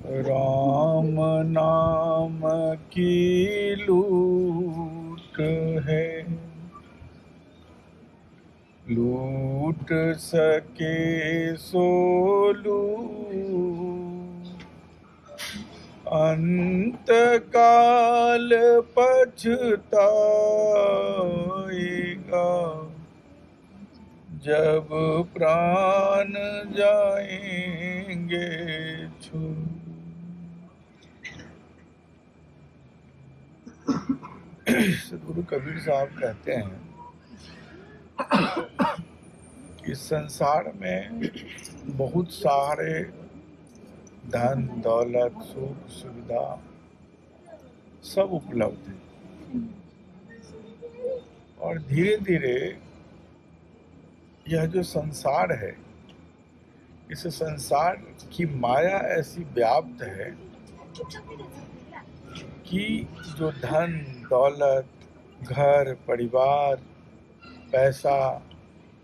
राम नाम की लूट है, लूट सके सो लूट, अंत काल पछताएगा, जब प्राण जाएंगे छूट। सदगुरु कबीर साहब कहते हैं कि संसार में बहुत सारे धन दौलत सुख सुविधा सब उपलब्ध है, और धीरे धीरे यह जो संसार है, इस संसार की माया ऐसी व्याप्त है कि जो धन दौलत, घर परिवार, पैसा,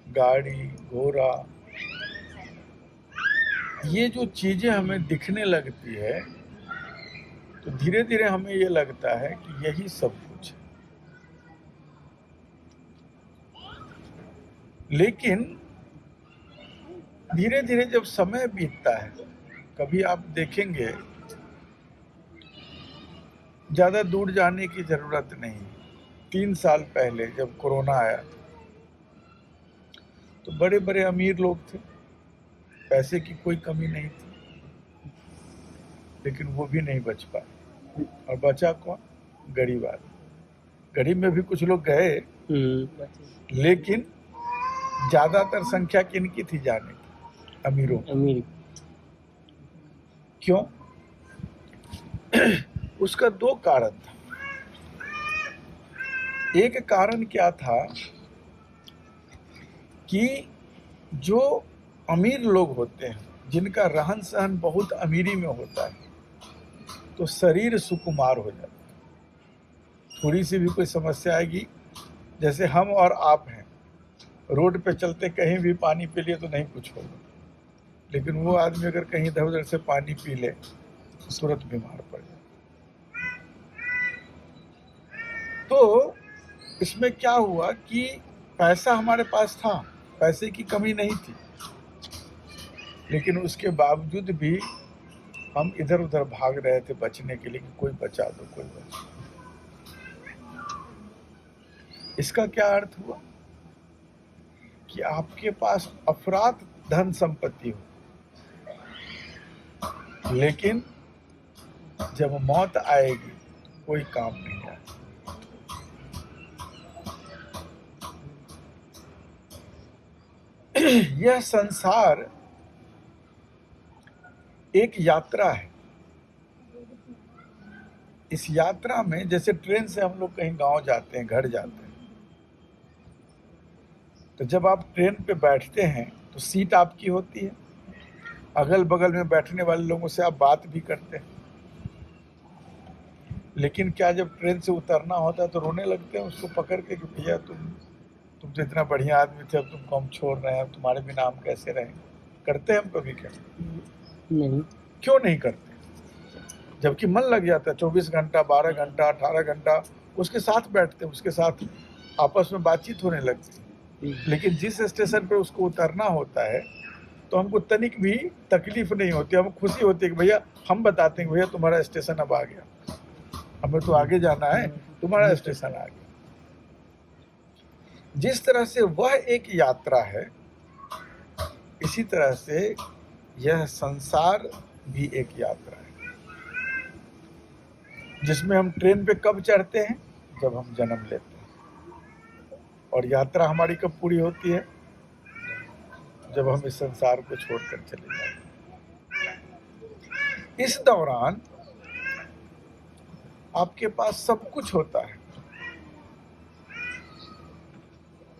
गाड़ी घोड़ा, ये जो चीजें हमें दिखने लगती है तो धीरे धीरे हमें ये लगता है कि यही सब कुछ है। लेकिन धीरे धीरे जब समय बीतता है, कभी आप देखेंगे ज्यादा दूर जाने की जरूरत नहीं, 3 साल पहले जब कोरोना आया तो बड़े बड़े अमीर लोग थे, पैसे की कोई कमी नहीं थी, लेकिन वो भी नहीं बच पाए, और बचा कौन? गरीब आदमी। गरीब में भी कुछ लोग गए, लेकिन ज्यादातर संख्या किनकी थी जाने की? अमीरों। क्यों? उसका 2 कारण था। एक कारण क्या था कि जो अमीर लोग होते हैं, जिनका रहन सहन बहुत अमीरी में होता है, तो शरीर सुकुमार हो जाता है। थोड़ी सी भी कोई समस्या आएगी, जैसे हम और आप हैं, रोड पे चलते कहीं भी पानी पी लिए तो नहीं कुछ होगा, लेकिन वो आदमी अगर कहीं इधर उधर से पानी पी ले तो तुरंत बीमार पड़ जाए। तो इसमें क्या हुआ कि पैसा हमारे पास था, पैसे की कमी नहीं थी, लेकिन उसके बावजूद भी हम इधर उधर भाग रहे थे बचने के लिए कि कोई बचा दो, कोई बचा दो। इसका क्या अर्थ हुआ कि आपके पास अफरात धन संपत्ति हो, लेकिन जब मौत आएगी कोई काम नहीं आएगा। यह संसार एक यात्रा है। इस यात्रा में जैसे ट्रेन से हम लोग कहीं गांव जाते हैं, घर जाते हैं, तो जब आप ट्रेन पे बैठते हैं तो सीट आपकी होती है, अगल बगल में बैठने वाले लोगों से आप बात भी करते हैं, लेकिन क्या जब ट्रेन से उतरना होता है तो रोने लगते हैं उसको पकड़ के कि भैया तुम तो इतना बढ़िया आदमी थे, अब तुमको हम छोड़ रहे हैं, अब तुम्हारे बिना हम कैसे रहेंगे? करते हैं हम कभी? क्या नहीं। क्यों नहीं करते? जबकि मन लग जाता है, 24 घंटा 12 घंटा 18 घंटा उसके साथ बैठते हैं, उसके साथ आपस में बातचीत होने लगती है, लेकिन जिस स्टेशन पे उसको उतरना होता है तो हमको तनिक भी तकलीफ नहीं होती, हमको खुशी होती है कि भैया हम बताते हैं भैया तुम्हारा स्टेशन अब आ गया, हमें तो आगे जाना है, तुम्हारा स्टेशन आ गया। जिस तरह से वह एक यात्रा है, इसी तरह से यह संसार भी एक यात्रा है, जिसमें हम ट्रेन पे कब चढ़ते हैं? जब हम जन्म लेते हैं। और यात्रा हमारी कब पूरी होती है? जब हम इस संसार को छोड़कर चले जाते हैं। इस दौरान आपके पास सब कुछ होता है,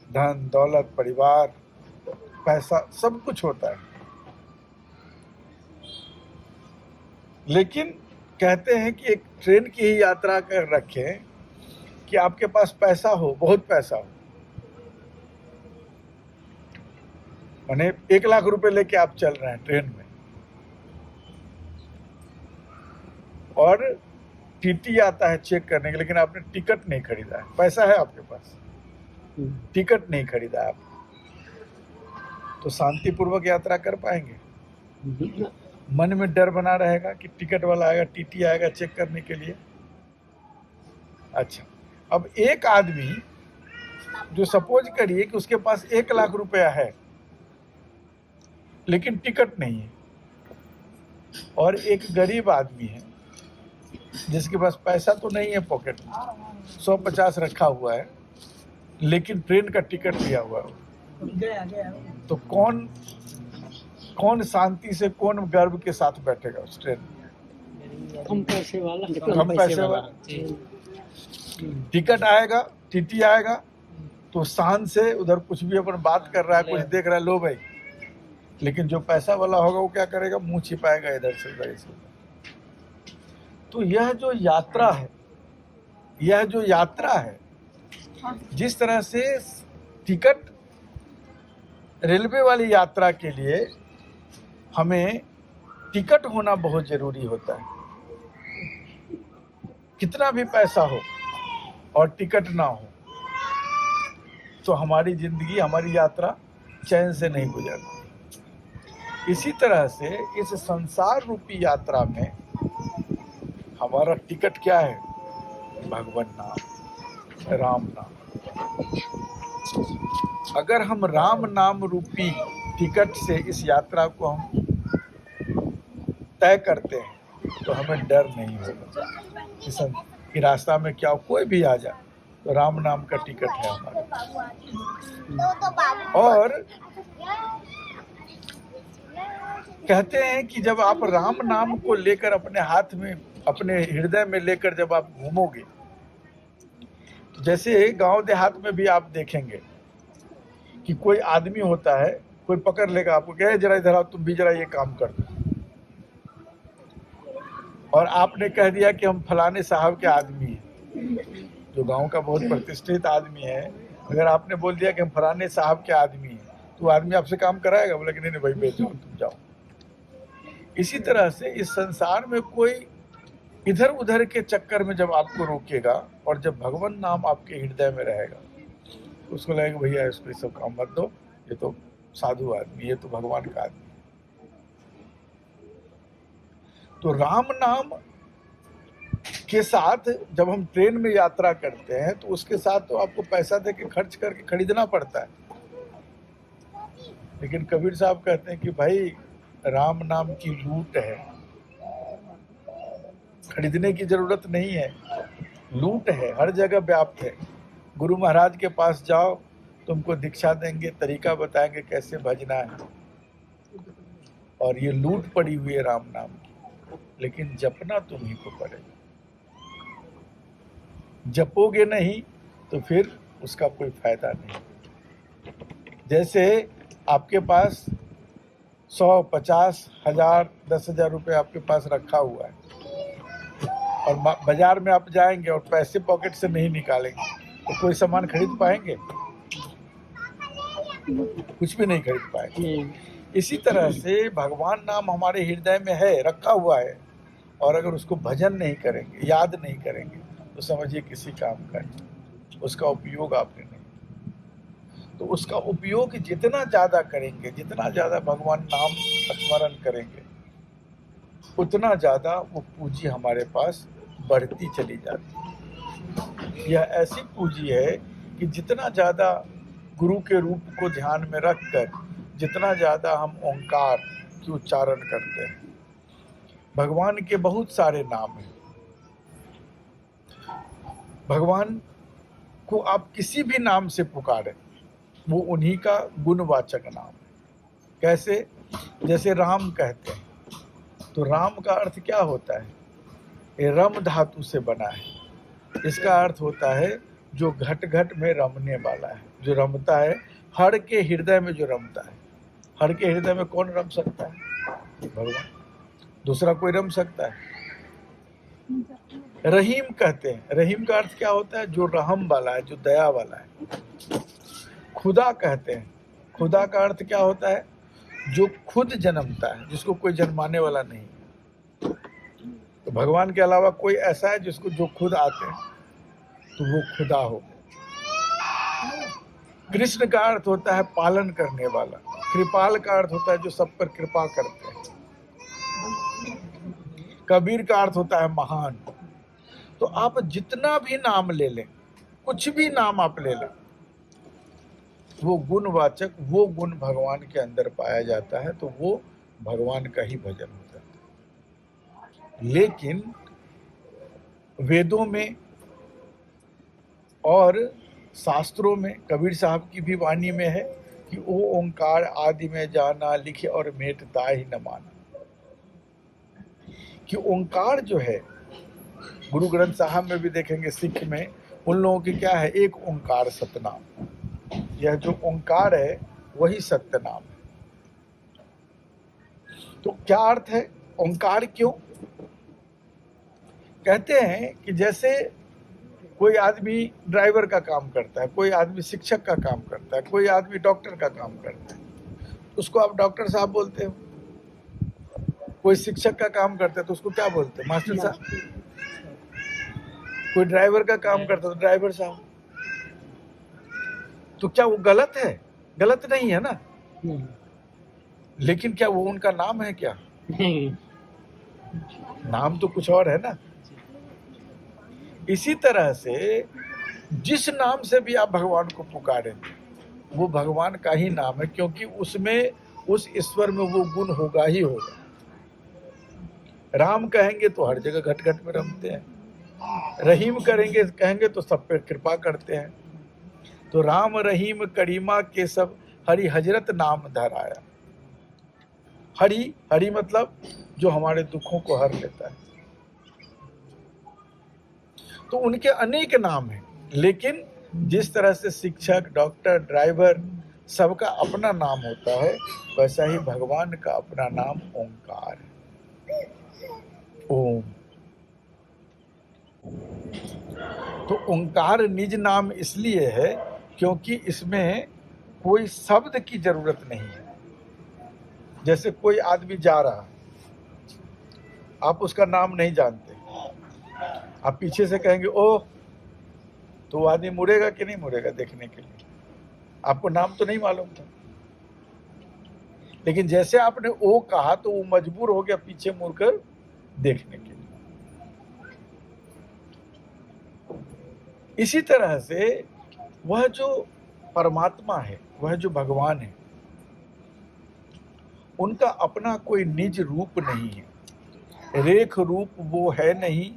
धन दौलत परिवार पैसा सब कुछ होता है, लेकिन कहते हैं कि एक ट्रेन की ही यात्रा कर रखें कि आपके पास पैसा हो, बहुत पैसा हो, माने 1 लाख रुपए लेके आप चल रहे हैं ट्रेन में, और टीटी आता है चेक करने के, लेकिन आपने टिकट नहीं खरीदा है, पैसा है आपके पास, टिकट नहीं खरीदा है आप, तो शांतिपूर्वक यात्रा कर पाएंगे? मन में डर बना रहेगा कि टिकट वाला आएगा, टीटी आएगा चेक करने के लिए। अच्छा, अब एक आदमी जो सपोज करिए कि उसके पास 1 लाख रुपया है लेकिन टिकट नहीं है, और एक गरीब आदमी है जिसके पास पैसा तो नहीं है, पॉकेट में 150 रखा हुआ है लेकिन ट्रेन का टिकट लिया हुआ है, तो कौन शांति से, कौन गर्व के साथ बैठेगा उस ट्रेन में? कम पैसे वाला। टिकट आएगा, टीटी आएगा तो शान से उधर कुछ भी अपन बात कर रहा है, कुछ देख रहा है, लो भाई। लेकिन जो पैसा वाला होगा वो क्या करेगा? मुंह छिपाएगा इधर से उधर से। तो यह जो यात्रा है, जिस तरह से टिकट रेलवे वाली यात्रा के लिए हमें टिकट होना बहुत जरूरी होता है। कितना भी पैसा हो और टिकट ना हो तो हमारी जिंदगी, हमारी यात्रा चैन से नहीं गुजरती। इसी तरह से इस संसार रूपी यात्रा में हमारा टिकट क्या है? भगवान नाम, राम नाम। अगर हम राम नाम रूपी टिकट से इस यात्रा को हम तय करते हैं तो हमें डर नहीं होगा कि रास्ता में क्या कोई भी आ जाए, तो राम नाम का टिकट है हमारे। और कहते हैं कि जब आप राम नाम को लेकर अपने हाथ में, अपने हृदय में लेकर जब आप घूमोगे, तो जैसे गांव देहात में भी आप देखेंगे कि कोई आदमी होता है, कोई पकड़ लेगा आपको, कहे जरा इधर आओ, तुम भी जरा ये काम कर दो, और आपने कह दिया कि हम फलाने साहब के आदमी हैं, जो गांव का बहुत प्रतिष्ठित आदमी है, अगर आपने बोल दिया कि हम फलाने साहब के आदमी हैं, तो आदमी आपसे काम कराएगा? बोला कि नहीं भाई बेचो, तुम जाओ। इसी तरह से इस संसार में कोई इधर उधर के चक्कर में जब आपको रोकेगा, और जब भगवान नाम आपके हृदय में रहेगा, तो उसको लगेगा भैया इसको ये सब काम मत दो, ये तो साधु आदमी, ये तो भगवान का आदमी। तो राम नाम के साथ जब हम ट्रेन में यात्रा करते हैं तो उसके साथ तो आपको पैसा दे के खर्च करके खरीदना पड़ता है, लेकिन कबीर साहब कहते हैं कि भाई राम नाम की लूट है, खरीदने की जरूरत नहीं है, लूट है, हर जगह व्याप्त है। गुरु महाराज के पास जाओ, तुमको दीक्षा देंगे, तरीका बताएंगे कैसे भजना है, और ये लूट पड़ी हुई है राम नाम की, लेकिन जपना तुम्हीं को पड़ेगा। जपोगे नहीं तो फिर उसका कोई फायदा नहीं। जैसे आपके पास 100, 50, 1000, 10,000 रुपये आपके पास रखा हुआ है, और बाजार में आप जाएंगे और पैसे पॉकेट से नहीं निकालेंगे तो कोई सामान खरीद पाएंगे? कुछ भी नहीं खरीद पाएंगे। इसी तरह से भगवान नाम हमारे हृदय में है, रखा हुआ है, और अगर उसको भजन नहीं करेंगे, याद नहीं करेंगे, तो समझिए किसी काम का नहीं, उसका उपयोग आपने नहीं। तो उसका उपयोग जितना ज़्यादा करेंगे, जितना ज़्यादा भगवान नाम स्मरण करेंगे, उतना ज़्यादा वो पूंजी हमारे पास बढ़ती चली जाती है। यह ऐसी पूंजी है कि जितना ज़्यादा गुरु के रूप को ध्यान में रखकर, जितना ज़्यादा हम ओंकार की उच्चारण करते हैं, भगवान के बहुत सारे नाम हैं। भगवान को आप किसी भी नाम से पुकारें, वो उन्हीं का गुणवाचक नाम है। कैसे? जैसे राम कहते हैं, तो राम का अर्थ क्या होता है? ये रम धातु से बना है। इसका अर्थ होता है जो घट घट में रमने वाला है, जो रमता है, हर के हृदय में जो रमता है। हर के हृदय में कौन रम सकता है? भगवान। दूसरा कोई रम सकता है? रहीम कहते हैं। रहीम का अर्थ क्या होता है? जो रहम वाला है, जो दया वाला है। खुदा कहते हैं। खुदा का अर्थ क्या होता है? जो खुद जन्मता है, जिसको कोई जन्माने वाला नहीं। तो भगवान के अलावा कोई ऐसा है जिसको जो खुद आते हैं तो वो खुदा हो। कृष्ण का अर्थ होता है पालन करने वाला, कृपाल का अर्थ होता है जो सब पर कृपा करते हैं, कबीर का अर्थ होता है महान। तो आप जितना भी नाम ले लें, कुछ भी नाम आप ले लें, वो गुणवाचक, वो गुण भगवान के अंदर पाया जाता है, तो वो भगवान का ही भजन होता है। लेकिन वेदों में और शास्त्रों में, कबीर साहब की भी वाणी में है कि ओ ओंकार आदि में जाना, लिखे और मेटता ही न माना। कि ओंकार जो है, गुरु ग्रंथ साहब में भी देखेंगे, सिख में उन लोगों की क्या है, एक ओंकार सतनाम। यह जो ओंकार है वही सत्य नाम है। तो क्या अर्थ है ओंकार? क्यों कहते हैं कि जैसे कोई आदमी ड्राइवर का काम करता है, कोई आदमी शिक्षक का काम करता है, कोई आदमी डॉक्टर का काम करता है, उसको आप डॉक्टर साहब बोलते हो। कोई शिक्षक का काम करता है तो उसको क्या बोलते हैं, मास्टर साहब। कोई ड्राइवर का काम करता है तो ड्राइवर साहब। तो क्या वो गलत है? गलत नहीं है ना। लेकिन क्या वो उनका नाम है क्या? नाम तो कुछ और है ना। इसी तरह से जिस नाम से भी आप भगवान को पुकारें वो भगवान का ही नाम है, क्योंकि उसमें, उस ईश्वर में वो गुण होगा ही होगा। राम कहेंगे तो हर जगह घट घट में रमते हैं, रहीम करेंगे कहेंगे तो सब पे कृपा करते हैं। तो राम रहीम करीमा के सब हरि हजरत नाम धराया। हरि, हरि मतलब जो हमारे दुखों को हर लेता है। तो उनके अनेक नाम हैं, लेकिन जिस तरह से शिक्षक, डॉक्टर, ड्राइवर सबका अपना नाम होता है, वैसा ही भगवान का अपना नाम ओंकार है। ओम। तो ओंकार निज नाम इसलिए है क्योंकि इसमें कोई शब्द की जरूरत नहीं है। जैसे कोई आदमी जा रहा है, आप उसका नाम नहीं जानते, आप पीछे से कहेंगे ओह, तो वो आदमी मुड़ेगा कि नहीं मुड़ेगा देखने के लिए? आपको नाम तो नहीं मालूम था, लेकिन जैसे आपने ओ कहा तो वो मजबूर हो गया पीछे मुड़कर देखने के लिए। इसी तरह से वह जो परमात्मा है, वह जो भगवान है, उनका अपना कोई निज रूप नहीं है। रेख रूप वो है नहीं,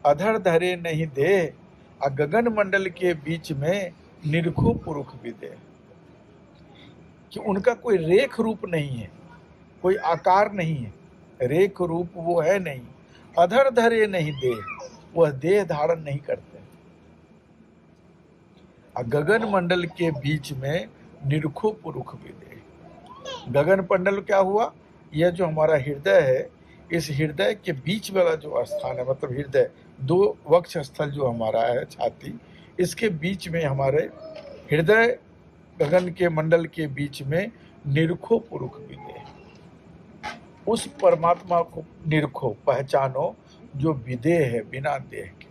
अधर धरे नहीं दे, गगन मंडल के बीच में निरखो पुरुष भी दे। कि उनका कोई रेख रूप नहीं है, कोई आकार नहीं है, रेख रूप वो है नहीं, अधर धरे नहीं दे, वह देह धारण नहीं करते। गगन मंडल के बीच में निरखो पुरुष भी दे। गगन मंडल क्या हुआ? यह जो हमारा हृदय है, इस हृदय के बीच वाला जो स्थान है, मतलब हृदय, दो वक्ष स्थल जो हमारा है, छाती, इसके बीच में हमारे हृदय, गगन के मंडल के बीच में निरखो पुरुष भी दे। उस परमात्मा को निरखो, पहचानो, जो विदेह है, बिना देह के।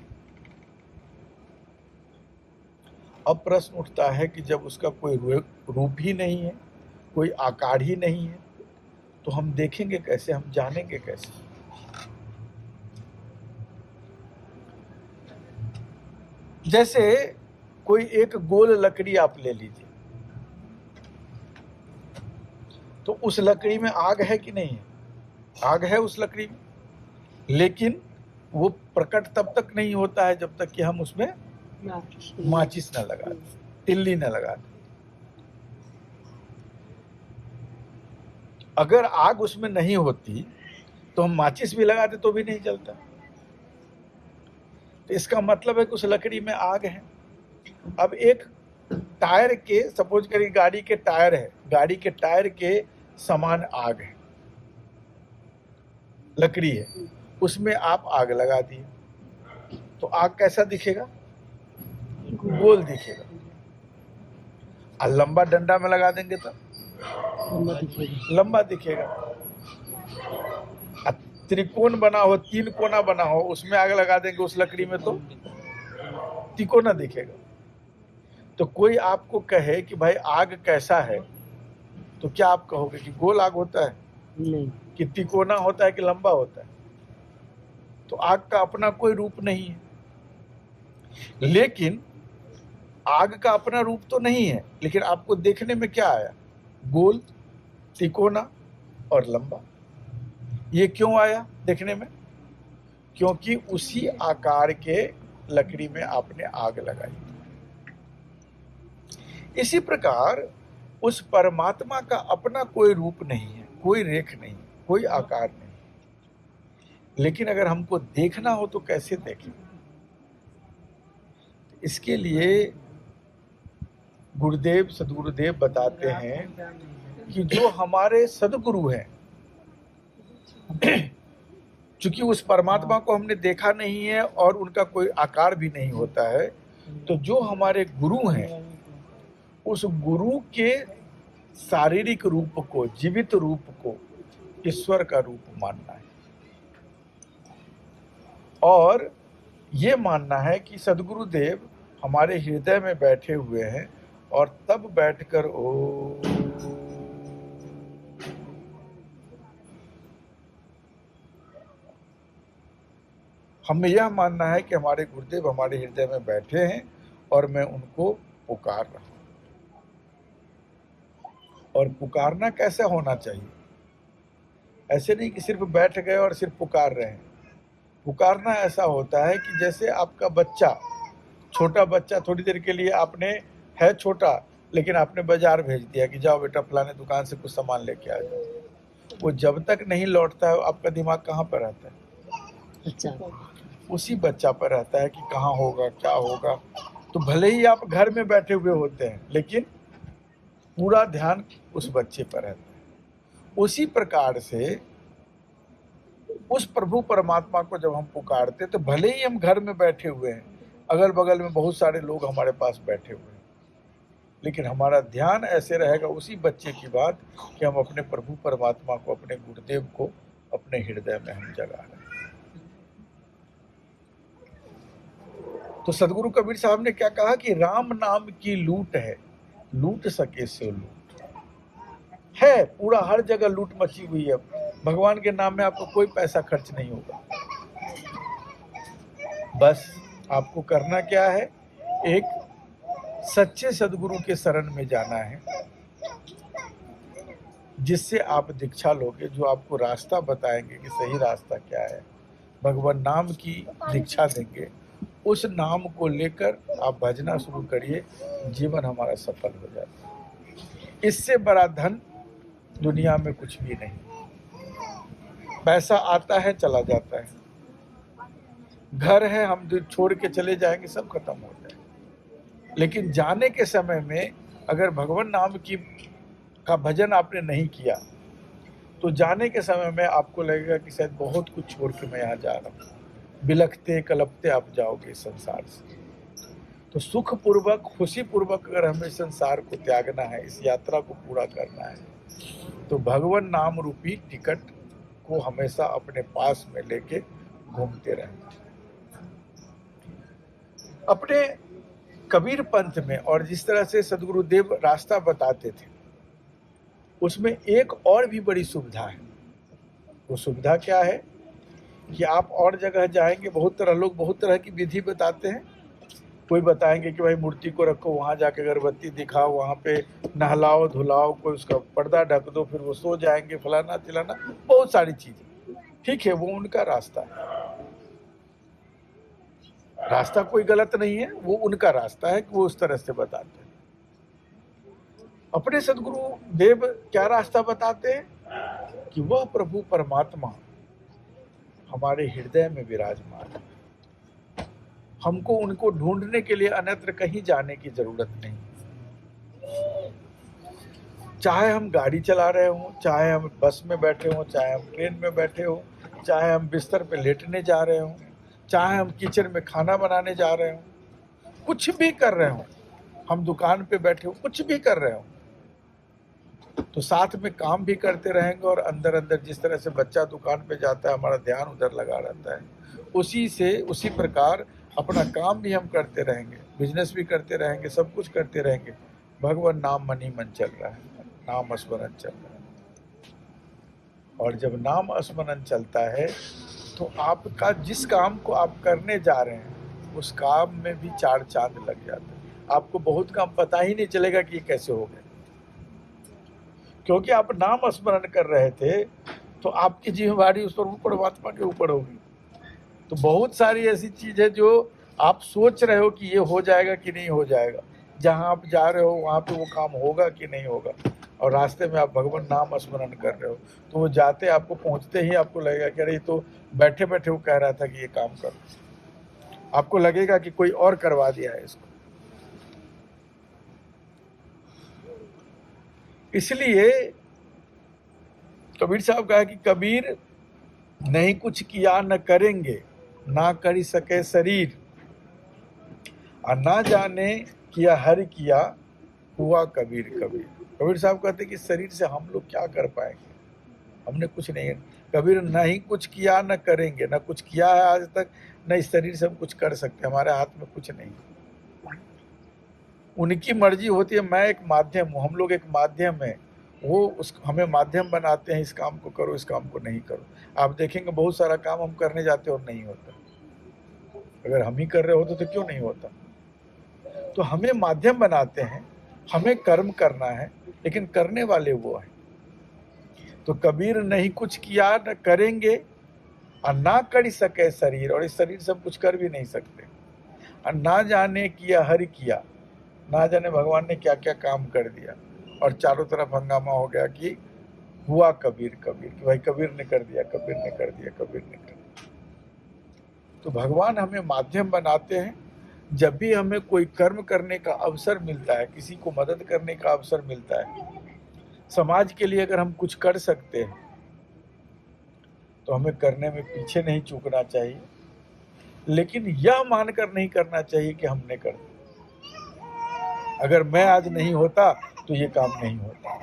अब प्रश्न उठता है कि जब उसका कोई रूप ही नहीं है, कोई आकार ही नहीं है, तो हम देखेंगे कैसे, हम जानेंगे कैसे? जैसे कोई एक गोल लकड़ी आप ले लीजिए, तो उस लकड़ी में आग है कि नहीं है? आग है उस लकड़ी में, लेकिन वो प्रकट तब तक नहीं होता है जब तक कि हम उसमें माचिस न लगा दें, तिल्ली न लगा दें। अगर आग उसमें नहीं होती तो हम माचिस भी लगाते तो भी नहीं जलता। तो इसका मतलब है कि उस लकड़ी में आग है। अब एक टायर के, सपोज करिए गाड़ी के टायर है, गाड़ी के टायर के समान आग है, लकड़ी है, उसमें आप आग लगा दिए तो आग कैसा दिखेगा? गोल दिखेगा। और लंबा डंडा में लगा देंगे तो लंबा दिखेगा। त्रिकोण बना हो, 3 कोना बना हो, उसमें आग लगा देंगे उस लकड़ी में तो तिकोना दिखेगा। तो कोई आपको कहे कि भाई आग कैसा है, तो क्या आप कहोगे कि गोल आग होता है, नहीं, कि तिकोना होता है, कि लंबा होता है? तो आग का अपना कोई रूप नहीं है। लेकिन आग का अपना रूप तो नहीं है, लेकिन आपको देखने में क्या आया? गोल, तिकोना और लंबा। ये क्यों आया देखने में? क्योंकि उसी आकार के लकड़ी में आपने आग लगाई। इसी प्रकार उस परमात्मा का अपना कोई रूप नहीं है, कोई रेख नहीं, कोई आकार नहीं। लेकिन अगर हमको देखना हो तो कैसे देखें? इसके लिए गुरुदेव, सदगुरुदेव बताते हैं कि जो हमारे सदगुरु हैं, चूंकि उस परमात्मा को हमने देखा नहीं है और उनका कोई आकार भी नहीं होता है, तो जो हमारे गुरु हैं, उस गुरु के शारीरिक रूप को, जीवित रूप को ईश्वर का रूप मानना है। और ये मानना है कि सदगुरुदेव हमारे हृदय में बैठे हुए हैं और तब बैठकर हमें यह मानना है कि हमारे गुरुदेव हमारे हृदय में बैठे हैं और मैं उनको पुकार रहा हूं। और पुकारना कैसे होना चाहिए? ऐसे नहीं कि सिर्फ बैठ गए और सिर्फ पुकार रहे हैं। पुकारना ऐसा होता है कि जैसे आपका बच्चा, छोटा बच्चा, थोड़ी देर के लिए आपने, है छोटा, लेकिन आपने बाजार भेज दिया कि जाओ बेटा फलाने दुकान से कुछ सामान लेके आ जाओ। वो जब तक नहीं लौटता है, आपका दिमाग कहाँ पर रहता है? अच्छा, उसी बच्चा पर रहता है कि कहाँ होगा, क्या होगा। तो भले ही आप घर में बैठे हुए होते हैं, लेकिन पूरा ध्यान उस बच्चे पर रहता है। उसी प्रकार से उस प्रभु परमात्मा को जब हम पुकारते, तो भले ही हम घर में बैठे हुए हैं, अगल बगल में बहुत सारे लोग हमारे पास बैठे हुए हैं, लेकिन हमारा ध्यान ऐसे रहेगा उसी बच्चे की बात कि हम अपने प्रभु परमात्मा को, अपने गुरुदेव को अपने हृदय में हम जगा रहे हैं। तो सदगुरु कबीर साहब ने क्या कहा कि राम नाम की लूट है, लूट सके सो लूट है। पूरा हर जगह लूट मची हुई है। भगवान के नाम में आपको कोई पैसा खर्च नहीं होगा। बस आपको करना क्या है? एक सच्चे सदगुरु के शरण में जाना है, जिससे आप दीक्षा लोगे, जो आपको रास्ता बताएंगे कि सही रास्ता क्या है। भगवान नाम की दीक्षा देंगे, उस नाम को लेकर आप भजना शुरू करिए, जीवन हमारा सफल हो जाता है। इससे बड़ा धन दुनिया में कुछ भी नहीं। पैसा आता है, चला जाता है। घर है, हम छोड़ के चले जाएंगे, सब खत्म हो जाए। लेकिन जाने के समय में अगर भगवान नाम की का भजन आपने नहीं किया, तो जाने के समय में आपको लगेगा कि शायद बहुत कुछ छोड़ के मैं यहाँ जा रहा हूँ। बिलखते कलपते आप जाओगे संसार से। तो सुख पूर्वक, खुशी पूर्वक अगर हमें संसार को त्यागना है, इस यात्रा को पूरा करना है, तो भगवान नाम रूपी टिकट को हमेशा अपने पास में लेके घूमते रहें। अपने कबीर पंथ में और जिस तरह से सदगुरुदेव रास्ता बताते थे, उसमें एक और भी बड़ी सुविधा है। वो सुविधा क्या है कि आप और जगह जाएंगे, बहुत तरह लोग बहुत तरह की विधि बताते हैं। कोई बताएंगे कि भाई मूर्ति को रखो, वहाँ जाके अगरबत्ती दिखाओ, वहाँ पे नहलाओ धुलाओ, कोई उसका पर्दा ढक दो, फिर वो सो जाएंगे, फलाना तिलाना, बहुत सारी चीजें। ठीक है, वो उनका रास्ता है। रास्ता कोई गलत नहीं है, वो उनका रास्ता है कि वो उस तरह से बताते हैं। अपने सदगुरु देव क्या रास्ता बताते हैं कि वह प्रभु परमात्मा हमारे हृदय में विराजमान है। हमको उनको ढूंढने के लिए अन्यत्र कहीं जाने की जरूरत नहीं। चाहे हम गाड़ी चला रहे हों, चाहे हम बस में बैठे हों, चाहे हम ट्रेन में बैठे हों, चाहे हम बिस्तर पे लेटने जा रहे हों, चाहे हम किचन में खाना बनाने जा रहे हों, कुछ भी कर रहे हों, हम दुकान पे बैठे हो, कुछ भी कर रहे हो, तो साथ में काम भी करते रहेंगे और अंदर अंदर जिस तरह से बच्चा दुकान पे जाता है हमारा ध्यान उधर लगा रहता है, उसी प्रकार अपना काम भी हम करते रहेंगे, बिजनेस भी करते रहेंगे, सब कुछ करते रहेंगे। भगवान नाम मन ही मन चल रहा है, नाम स्मरण चल रहा है। और जब नाम स्मरण चलता है तो आपका जिस काम को आप करने जा रहे हैं उस काम में भी चार चांद लग जाते हैं। आपको बहुत काम पता ही नहीं चलेगा कि ये कैसे हो गए, क्योंकि आप नाम स्मरण कर रहे थे तो आपकी जिम्मेवारी उस पर परमात्मा के ऊपर होगी। तो बहुत सारी ऐसी चीज है जो आप सोच रहे हो कि ये हो जाएगा कि नहीं हो जाएगा, जहां आप जा रहे हो वहां पे वो काम होगा कि नहीं होगा, और रास्ते में आप भगवान नाम स्मरण कर रहे हो तो वो जाते आपको पहुंचते ही आपको लगेगा कि अरे तो बैठे बैठे वो कह रहा था कि ये काम करो, आपको लगेगा कि कोई और करवा दिया है इसको। इसलिए कबीर साहब कहा कि कबीर नहीं कुछ किया न करेंगे, ना करी सके शरीर, और ना जाने किया हर किया, हुआ कबीर कबीर। कबीर साहब कहते कि शरीर से हम लोग क्या कर पाएंगे, हमने कुछ नहीं। कबीर नहीं कुछ किया न करेंगे, न कुछ किया है आज तक, न इस शरीर से हम कुछ कर सकते, हमारे हाथ में कुछ नहीं। उनकी मर्जी होती है, मैं एक माध्यम हूँ, हम लोग एक माध्यम है, वो उस हमें माध्यम बनाते हैं, इस काम को करो, इस काम को नहीं करो। आप देखेंगे बहुत सारा काम हम करने जाते और नहीं होता, अगर हम ही कर रहे होते तो क्यों नहीं होता। तो हमें माध्यम बनाते हैं, हमें कर्म करना है, लेकिन करने वाले वो हैं। तो कबीर नहीं कुछ किया न करेंगे, और ना कर सके शरीर, और इस शरीर से हम कुछ कर भी नहीं सकते, और ना जाने किया हर किया, ना जाने भगवान ने क्या क्या काम कर दिया, और चारों तरफ हंगामा हो गया कि हुआ कबीर कबीर, कि भाई कबीर ने कर दिया, कबीर ने कर दिया, कबीर ने कर दिया। तो भगवान हमें माध्यम बनाते हैं। जब भी हमें कोई कर्म करने का अवसर मिलता है, किसी को मदद करने का अवसर मिलता है, समाज के लिए अगर हम कुछ कर सकते हैं तो हमें करने में पीछे नहीं चूकना चाहिए, लेकिन यह मानकर नहीं करना चाहिए कि हमने कर दिया। अगर मैं आज नहीं होता तो ये काम नहीं होता।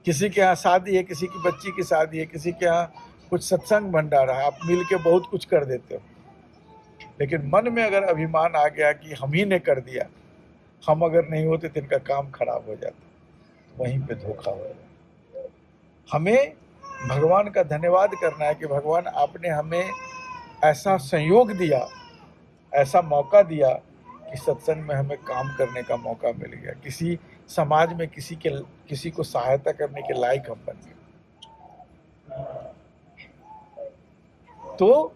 किसी के यहाँ शादी है, किसी की बच्ची की शादी है, किसी के यहाँ कुछ सत्संग भंडारा है, आप मिल के बहुत कुछ कर देते हो, लेकिन मन में अगर अभिमान आ गया कि हम ही ने कर दिया, हम अगर नहीं होते तो इनका काम खराब हो जाता, वहीं पे धोखा हो जाता। हमें भगवान का धन्यवाद करना है कि भगवान आपने हमें ऐसा संयोग दिया, ऐसा मौका दिया कि सत्संग में हमें काम करने का मौका मिल गया, किसी समाज में किसी को सहायता करने के लायक हम बन गए। तो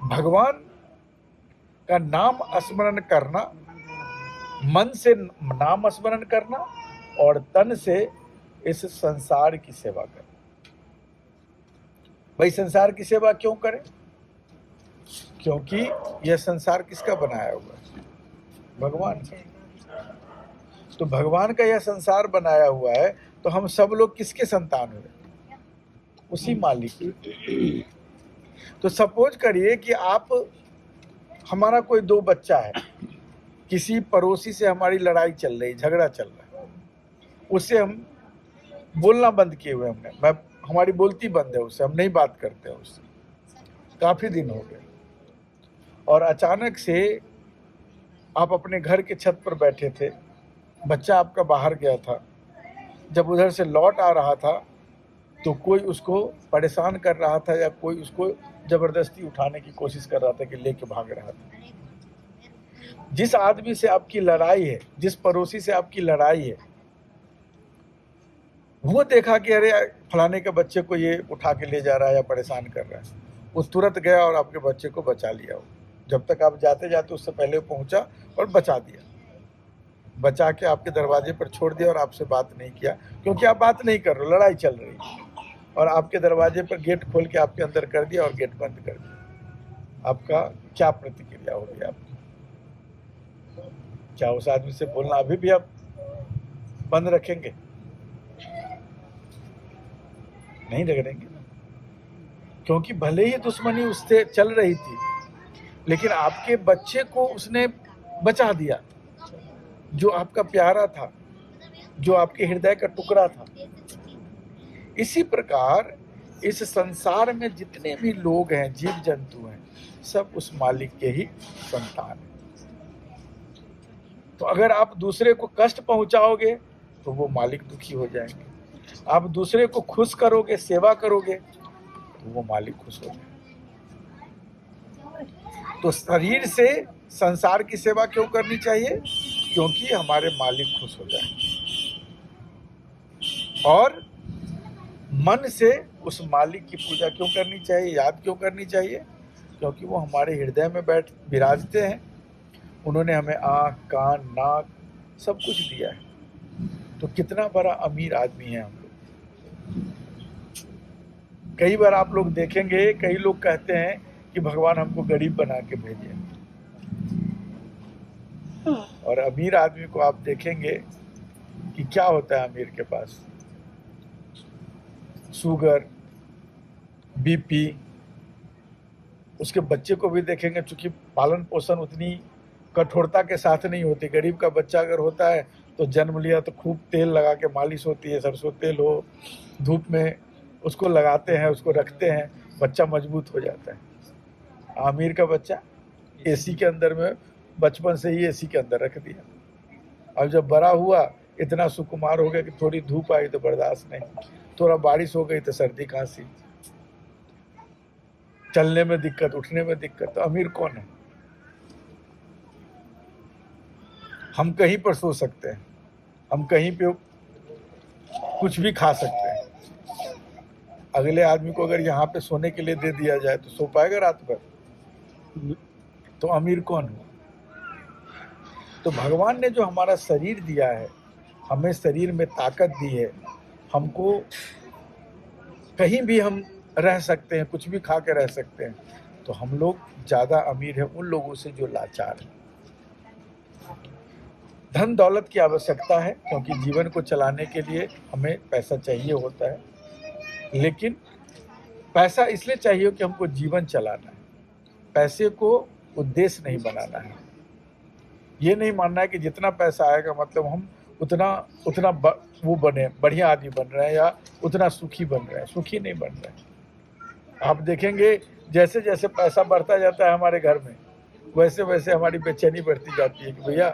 भगवान का नाम स्मरण करना, मन से नाम स्मरण करना और तन से इस संसार की सेवा करना। भाई संसार की सेवा क्यों करें? क्योंकि यह संसार किसका बनाया हुआ है? भगवान का। तो भगवान का यह संसार बनाया हुआ है, तो हम सब लोग किसके संतान हुए? उसी मालिक के। तो सपोज करिए कि आप, हमारा कोई दो बच्चा है, किसी पड़ोसी से हमारी लड़ाई चल रही, झगड़ा चल रहा है, उससे हम बोलना बंद किए हुए, हमारी बोलती बंद है उससे, हम नहीं बात करते हैं उससे, काफी दिन हो गए, और अचानक से आप अपने घर के छत पर बैठे थे, बच्चा आपका बाहर गया था, जब उधर से लौट आ रहा था तो कोई उसको परेशान कर रहा था या कोई उसको जबरदस्ती उठाने की कोशिश कर रहा था कि लेके भाग रहा था। जिस आदमी से आपकी लड़ाई है, जिस पड़ोसी से आपकी लड़ाई है, वो देखा कि अरे फलाने के बच्चे को ये उठा के ले जा रहा है या परेशान कर रहा है, वो तुरंत गया और आपके बच्चे को बचा लिया। वो जब तक आप जाते जाते उससे पहले पहुंचा और बचा दिया, बचा के आपके दरवाजे पर छोड़ दिया और आपसे बात नहीं किया, क्योंकि आप बात नहीं कर रहे, लड़ाई चल रही, और आपके दरवाजे पर गेट खोल के आपके अंदर कर दिया और गेट बंद कर दिया। आपका क्या प्रतिक्रिया होगी? आपकी क्या उस आदमी से बोलना अभी भी आप बंद रखेंगे? नहीं रखेंगे, क्योंकि भले ही दुश्मनी उससे चल रही थी, लेकिन आपके बच्चे को उसने बचा दिया, जो आपका प्यारा था। जो आपके हृदय का टुकड़ा था। इसी प्रकार इस संसार में जितने भी लोग हैं, जीव जंतु हैं, सब उस मालिक के ही संतान हैं। तो अगर आप दूसरे को कष्ट पहुंचाओगे तो वो मालिक दुखी हो जाएंगे। आप दूसरे को खुश करोगे, सेवा करोगे, तो वो मालिक खुश हो जाएंगे। तो शरीर से संसार की सेवा क्यों करनी चाहिए? क्योंकि हमारे मालिक खुश हो जाएंगे। और मन से उस मालिक की पूजा क्यों करनी चाहिए, याद क्यों करनी चाहिए? क्योंकि वो हमारे हृदय में बैठ विराजते हैं। उन्होंने हमें आँख, कान, नाक सब कुछ दिया है। तो कितना बड़ा अमीर आदमी है हम लोग। कई बार आप लोग देखेंगे, कई लोग कहते हैं कि भगवान हमको गरीब बना के भेजे, और अमीर आदमी को आप देखेंगे कि क्या होता है अमीर के पास, शुगर, बीपी। उसके बच्चे को भी देखेंगे, चूंकि पालन पोषण उतनी कठोरता के साथ नहीं होती। गरीब का बच्चा अगर होता है तो जन्म लिया तो खूब तेल लगा के मालिश होती है, सरसों तेल हो, धूप में उसको लगाते हैं, उसको रखते हैं, बच्चा मजबूत हो जाता है। आमिर का बच्चा एसी के अंदर में बचपन से ही एसी के अंदर रख दिया। अब जब बड़ा हुआ, इतना सुकुमार हो गया कि थोड़ी धूप आई तो बर्दाश्त नहीं, थोड़ा बारिश हो गई तो सर्दी खांसी, चलने में दिक्कत, उठने में दिक्कत। तो अमीर कौन है? हम कहीं पर सो सकते हैं, हम कहीं पे कुछ भी खा सकते हैं। अगले आदमी को अगर यहाँ पे सोने के लिए दे दिया जाए तो सो पाएगा रात भर? तो अमीर कौन है? तो भगवान ने जो हमारा शरीर दिया है, हमें शरीर में ताकत दी है, हमको कहीं भी हम रह सकते हैं, कुछ भी खा के रह सकते हैं। तो हम लोग ज़्यादा अमीर हैं उन लोगों से जो लाचार हैं। धन दौलत की आवश्यकता है, क्योंकि जीवन को चलाने के लिए हमें पैसा चाहिए होता है। लेकिन पैसा इसलिए चाहिए कि हमको जीवन चलाना है। पैसे को उद्देश्य नहीं बनाना है। ये नहीं मानना है कि जितना पैसा आएगा मतलब हम उतना वो बने, बढ़िया आदमी बन रहे हैं, या उतना सुखी बन रहे हैं। सुखी नहीं बन रहे हैं। आप देखेंगे जैसे जैसे पैसा बढ़ता जाता है हमारे घर में, वैसे वैसे हमारी बेचैनी बढ़ती जाती है कि भैया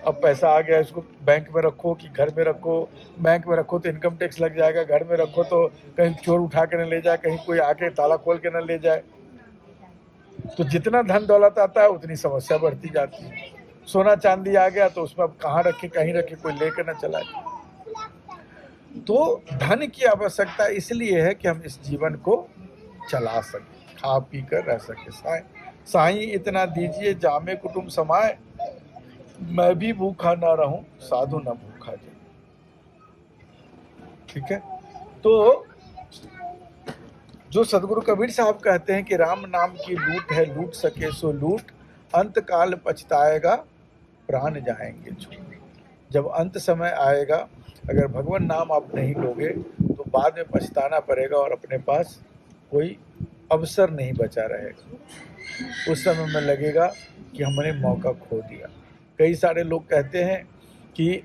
अब पैसा आ गया, इसको बैंक में रखो कि घर में रखो। बैंक में रखो तो इनकम टैक्स लग जाएगा, घर में रखो तो कहीं चोर उठा के न ले जाए, कहीं कोई आके ताला खोल के न ले जाए। तो जितना धन दौलत आता है उतनी समस्या बढ़ती जाती है। सोना चांदी आ गया तो उसमें अब कहाँ रखे, कहीं रखे, कोई लेकर न चला जाए। तो धन की आवश्यकता इसलिए है कि हम इस जीवन को चला सके, खा पी कर रह सके। साईं इतना दीजिए जामे कुटुंब समाए, मैं भी भूखा ना रहूं, साधु ना भूखा जाए। ठीक है। तो जो सदगुरु कबीर साहब कहते हैं कि राम नाम की लूट है, लूट सके सो लूट, अंत काल पछताएगा प्राण जाएंगे छूट। जब अंत समय आएगा, अगर भगवान नाम आप नहीं लोगे तो बाद में पछताना पड़ेगा और अपने पास कोई अवसर नहीं बचा रहेगा। उस समय में लगेगा कि हमने मौका खो दिया। कई सारे लोग कहते हैं कि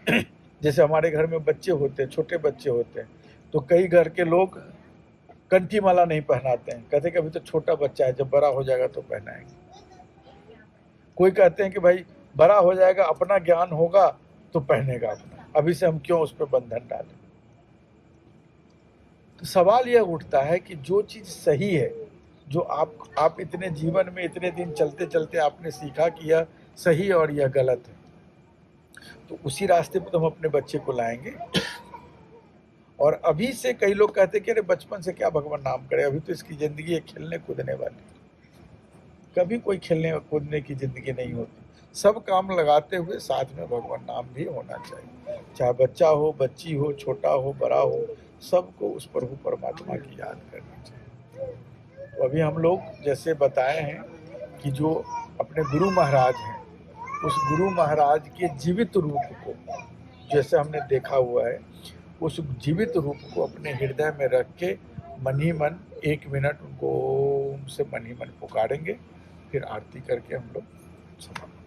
जैसे हमारे घर में बच्चे होते हैं, छोटे बच्चे होते हैं, तो कई घर के लोग कंठी माला नहीं पहनाते हैं। कहते हैं कि अभी तो छोटा बच्चा है, जब बड़ा हो जाएगा तो पहनाएंगे। कोई कहते हैं कि भाई बड़ा हो जाएगा, अपना ज्ञान होगा तो पहनेगा अपना, अभी से हम क्यों उस पर बंधन डालें। तो सवाल यह उठता है कि जो चीज़ सही है, जो आप इतने जीवन में इतने दिन चलते चलते आपने सीखा कि यह सही और यह गलत है, तो उसी रास्ते पर तो हम अपने बच्चे को लाएंगे। और अभी से कई लोग कहते हैं कि अरे बचपन से क्या भगवान नाम करे, अभी तो इसकी ज़िंदगी है खेलने कूदने वाली। कभी कोई खेलने कूदने की ज़िंदगी नहीं होती। सब काम लगाते हुए साथ में भगवान नाम भी होना चाहिए। चाहे बच्चा हो, बच्ची हो, छोटा हो, बड़ा हो, सबको उस प्रभु परमात्मा की याद करनी चाहिए। तो अभी हम लोग जैसे बताए हैं कि जो अपने गुरु महाराज हैं, उस गुरु महाराज के जीवित रूप को जैसे हमने देखा हुआ है, उस जीवित रूप को अपने हृदय में रख के मन ही मन 1 मिनट उनको ओम से मन ही मन पुकारेंगे, फिर आरती करके हम लोग समाप्त।